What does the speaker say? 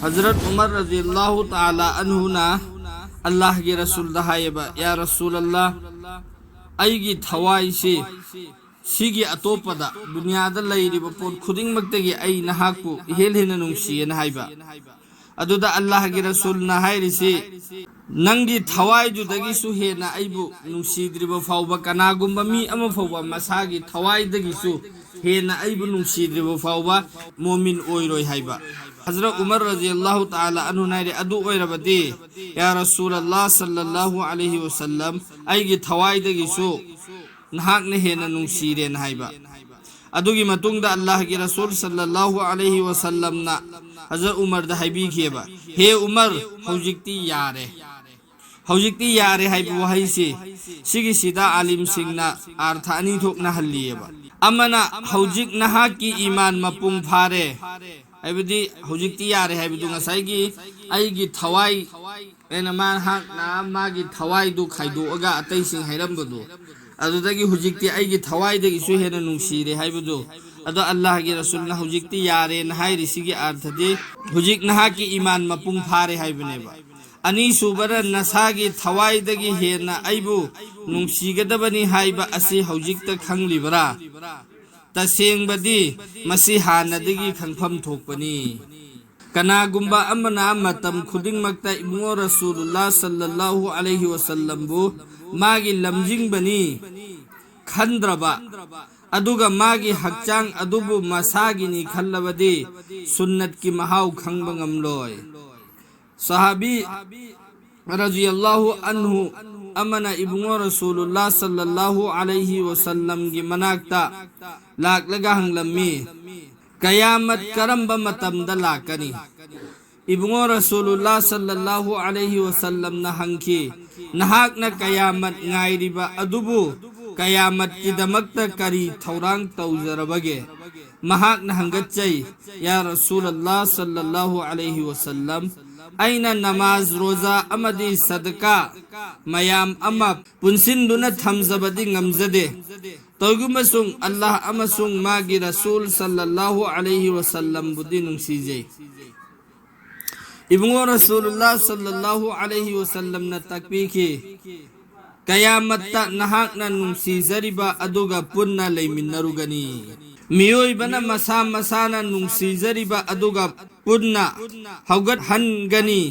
हजरत उमर रज़ियल्लाहु ताला अन्हु ना अल्लाह के रसूल दहायबा या रसूल अल्लाह अईगी थवाई से सिगी अतोपदा दुनियादा लैरिबा पोट खुदिंगमक्तगी अई नहाकु हेल हेना नुंसियेना हाइबा अदुदा अल्लाह के रसूल ना हाइरिसे नंगी थवाई जुदगिसु हेना अईबु नुंसिद्रिबा फावबा कनागुम्बा मी अमा फावबा मसागी थवाई दगिसु हेना अईबु नुंसिद्रिबा फावबा मोमिन ओइरोय हाइबा हजरत उमर रज़ियल्लाहु ताला अन्हु नाइरे अदु ओइरबदि या रसूल अल्लाह सल्लल्लाहु अलैहि वसल्लम अईगी थवाई दगिसु नहाकने हेना नुंसिरेन हाइबा अदुगी मतुंगदा अल्लाह के रसूल सल्लल्लाहु अलैहि वसल्लम ना हजरत उमर दा हाइबिखेबा हे उमर हौजिक्ति यारे हाइबु वहाइसे सिगी सिदा आलिम सिंगना अर्थ अनि थोकना हल्लियेबा अमना हौजिक नहाकी ईमान मपुंग फारे हाइबदि हौजिक्ति यारे हाइबदु ngasai aigi thawai ena man hak na magi thawai du khaidoga atai sing hairambadu adudagi hujikti aigi thawai dagi su hena nungsire haibadu ado Allah gi rasulna hujikti yare na hairi sigi arthade hujik na haki iman mapung phare haibneba ani subara nasagi thawai dagi hena aibu nungsigadabani haiba asi hujikta khanglibara tasengबदी मसी हानदगी खंगफम थोकपनी कनागुम्बा अमना मतम खुदिंगमक्ता इबुंगो रसूलुल्लाह सल्लल्लाहु अलैहि वसल्लम बु मागी लमजिंगबनी खंद्रबा अदुगा मागी हक्चांग अदुबु मसागिनी खल्लबदी सुन्नत की महाव खंगबा ngamloy सहाबी रज़ियल्लाहु अन्हु अमना इबुंगो रसूलुल्लाह सल्लल्लाहु अलैहि वसल्लम की मनाक्ता लाकलगा हंगलम्मी कयामत करंबा मतमदा लाकनी इबुंगो रसूलुल्लाह सल्लल्लाहु अलैहि वसल्लम ना हंखी नहाकना कयामत ngairiba अदुबु कयामत की दमक्ता करी थौरांग तौजरबगे महाक ना हंगच्चै या रसूलुल्लाह सल्लल्लाहु अलैहि वसल्लम aina namaz roza amadi sadaka mayam ama punsinduna thamzabadi ngamzade togumasung Allah amasung magi rasul sallallahu alaihi wasallam budi nungsije ibungo rasulullah sallallahu alaihi wasallam na takbiki kayamatta nahakna nungsizariba aduga punna leiminarugani मियोई बना मसा मसाना नुंसीजरिबा अदुगा पुन्ना हौगत हनगनी